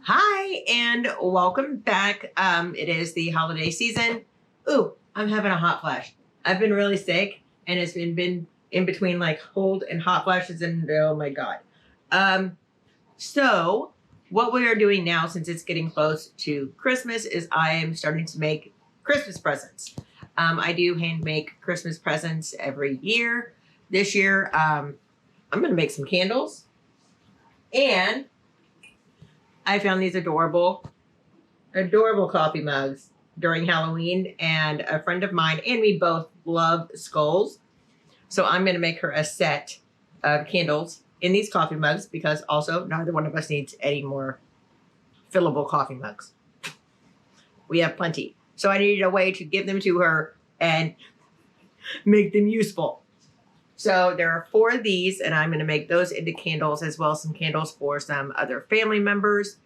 Hi, and welcome back. It is the holiday season. Ooh, I'm having a hot flash. I've been really sick, and it's been in between like cold and hot flashes, and oh my god. So what we are doing now, since it's getting close to Christmas, is I am starting to make Christmas presents. I do hand make Christmas presents every year. This year, I'm going to make some candles, and I found these adorable coffee mugs during Halloween, and a friend of mine and me both love skulls. So I'm going to make her a set of candles in these coffee mugs because also neither one of us needs any more fillable coffee mugs. We have plenty. So I needed a way to give them to her and make them useful. So there are 4 of these, and I'm going to make those into candles, as well as some candles for some other family members.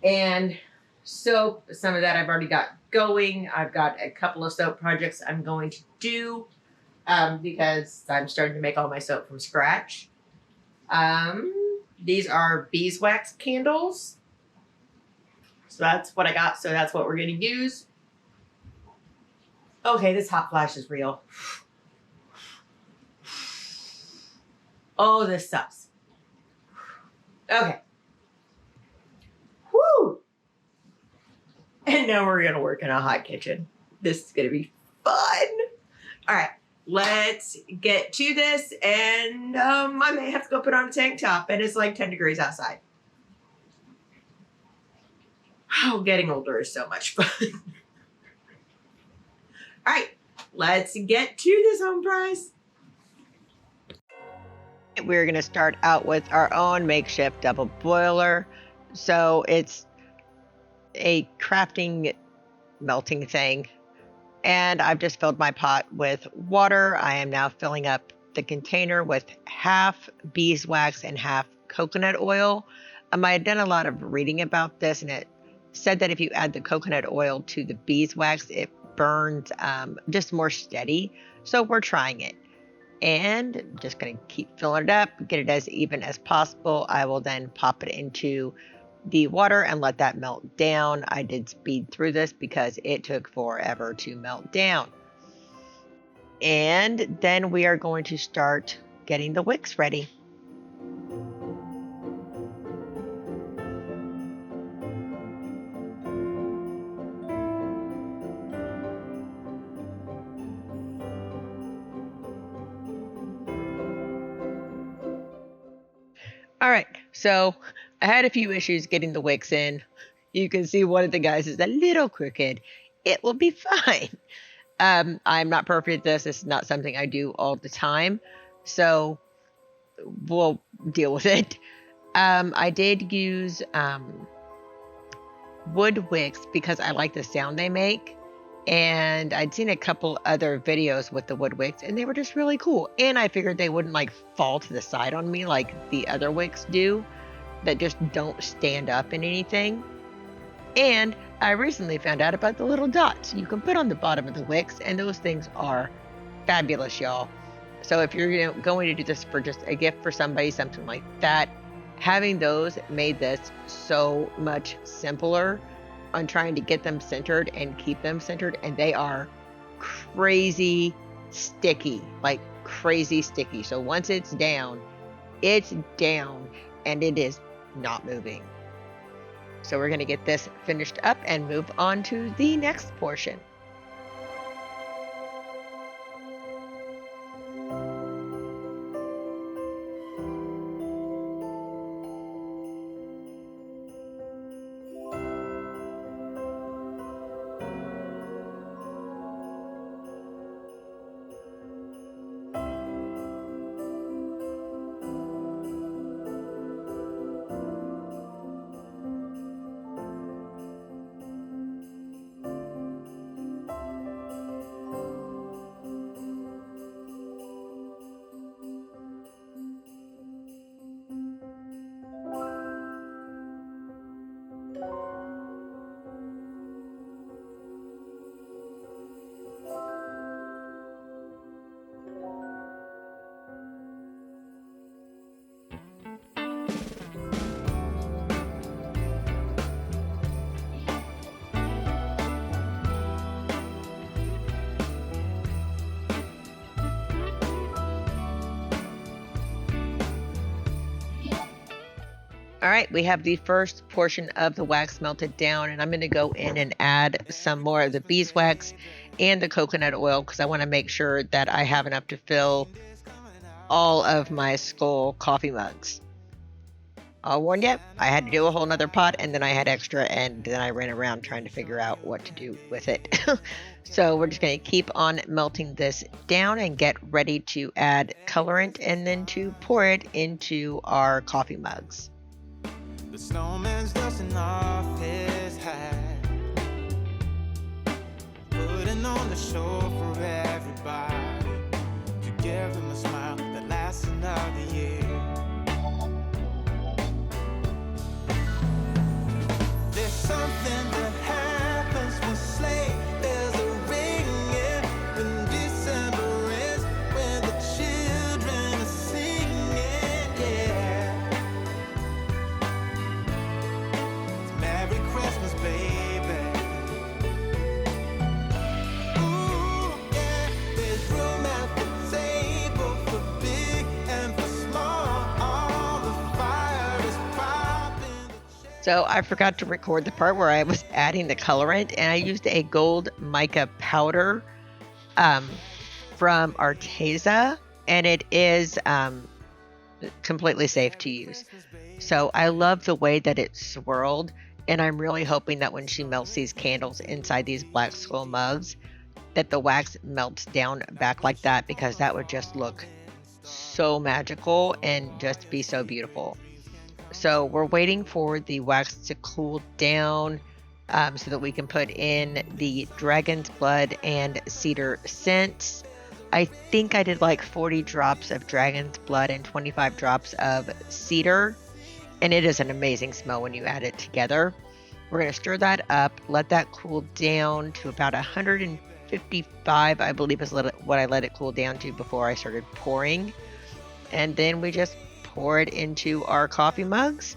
And soap, some of that I've already got going. I've got a couple of soap projects I'm going to do because I'm starting to make all my soap from scratch. These are beeswax candles. So that's what I got. So that's what we're going to use. Okay, this hot flash is real. Oh, this sucks. Okay. Woo! And now we're going to work in a hot kitchen. This is going to be fun. All right, let's get to this. And I may have to go put on a tank top. And it's like 10 degrees outside. Oh, getting older is so much fun. All right, let's get to this home prize. We're going to start out with our own makeshift double boiler. So it's a crafting melting thing. And I've just filled my pot with water. I am now filling up the container with half beeswax and half coconut oil. I had done a lot of reading about this, and it said that if you add the coconut oil to the beeswax, it burns just more steady. So we're trying it. And just going to keep filling it up, get it as even as possible. I will then pop it into the water and let that melt down. I did speed through this because it took forever to melt down. And then we are going to start getting the wicks ready. All right, so I had a few issues getting the wicks in. You can see one of the guys is a little crooked. It will be fine. I'm not perfect at this. This is not something I do all the time. So we'll deal with it. I did use wood wicks because I like the sound they make. And I'd seen a couple other videos with the wood wicks, and they were just really cool. And I figured they wouldn't like fall to the side on me like the other wicks do that just don't stand up in anything. And I recently found out about the little dots you can put on the bottom of the wicks, and those things are fabulous, y'all. So if you're going to do this for just a gift for somebody, something like that, having those made this so much simpler on trying to get them centered and keep them centered. And they are crazy sticky, like crazy sticky. So once it's down and it is not moving. So we're going to get this finished up and move on to the next portion. All right, we have the first portion of the wax melted down, and I'm going to go in and add some more of the beeswax and the coconut oil because I want to make sure that I have enough to fill all of my Skull coffee mugs. I'll warn you, I had to do a whole nother pot, and then I had extra, and then I ran around trying to figure out what to do with it. So we're just going to keep on melting this down and get ready to add colorant and then to pour it into our coffee mugs. The snowman's dusting off his hat, putting on the show for everybody, to give them a smile that lasts another year. There's something that happens when sleigh bells are ringing, when December ends, when the children are singing, yeah. Merry Christmas, baby. Ooh, yeah. There's room at the table for big and for small. All the fire is popping. So I forgot to record the part where I was adding the colorant, and I used a gold mica powder from Arteza, and it is completely safe to use. So I love the way that it swirled, and I'm really hoping that when she melts these candles inside these Black Skull mugs, that the wax melts down back like that, because that would just look so magical and just be so beautiful. So we're waiting for the wax to cool down so that we can put in the dragon's blood and cedar scents. I think I did like 40 drops of dragon's blood and 25 drops of cedar, and it is an amazing smell when you add it together. We're going to stir that up, let that cool down to about 155, I believe is what I let it cool down to before I started pouring. And then we just pour it into our coffee mugs.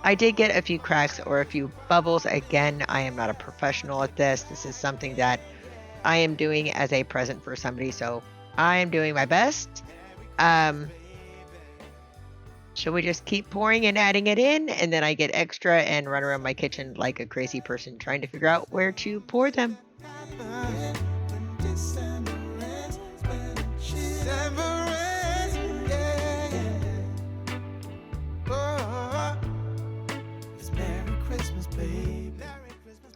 I did get a few cracks or a few bubbles. Again, I am not a professional at this. This is something that I am doing as a present for somebody, so I am doing my best. Should we just keep pouring and adding it in, and then I get extra and run around my kitchen like a crazy person trying to figure out where to pour them?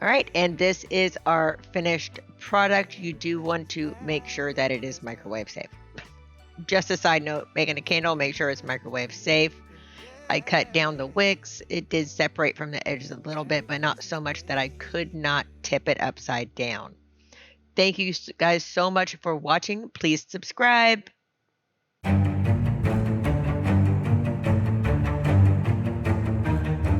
All right, and this is our finished product. You do want to make sure that it is microwave safe. Just a side note, making a candle, make sure it's microwave safe. I cut down the wicks. It did separate from the edges a little bit, but not so much that I could not tip it upside down. Thank you guys so much for watching. Please subscribe.